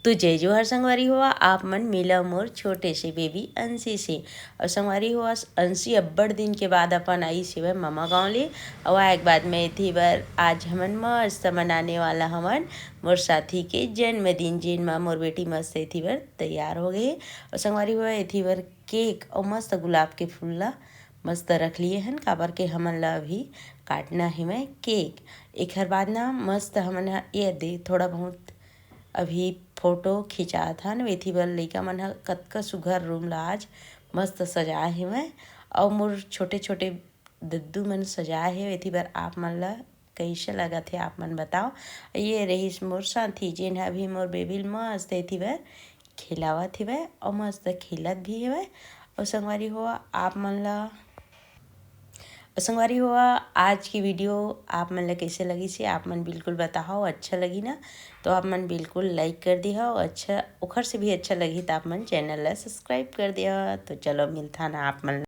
तो जय जोहर संगवारी हुआ आप मन मिला मोर छोटे से बेबी अंशी से। और संगवारी हुआ अंशी अब्बड़ दिन के बाद अपन आई से मामा गाँव ले। और एक बाद में थी बार आज हमन मस्त मनाने वाला हमन मोर साथी के जन्मदिन, जिन में मोर बेटी मस्त थी बार तैयार हो गई। और संगवारी हुआ थी बार केक और मस्त गुलाब के फूल ला मस्त रख लिए हन, काबर के हमन ला अभी काटना है मैं केक। एक हर बाद ना मस्त हमन ये दे थोड़ा बहुत अभी फोटो खिंचात हन। वेथी बर लइका मन ह कतका सुघर रूम ला आज मस्त सजाए हे मैं। और मोर छोटे छोटे दद्दू मन सजाए हे। वेथी बर आप मन ला कैसे लगत हे आप मन बताओ। ये रहीस मोर साथी जेन ह अभी मोर बेबी मस्त एथी बर खिलावत हेवै और मस्त खेलत भी हेवै। और संगवारी हुआ आप मन ला संगवारी हुआ आज की वीडियो आप मन ला कैसे लगी से आप मन बिल्कुल बताओ। अच्छा लगी ना तो आप मन बिल्कुल लाइक कर दिया। अच्छा ओखर से भी अच्छा लगी तो आप मन चैनल ला सब्सक्राइब कर दिया। तो चलो मिलता ना आप मन।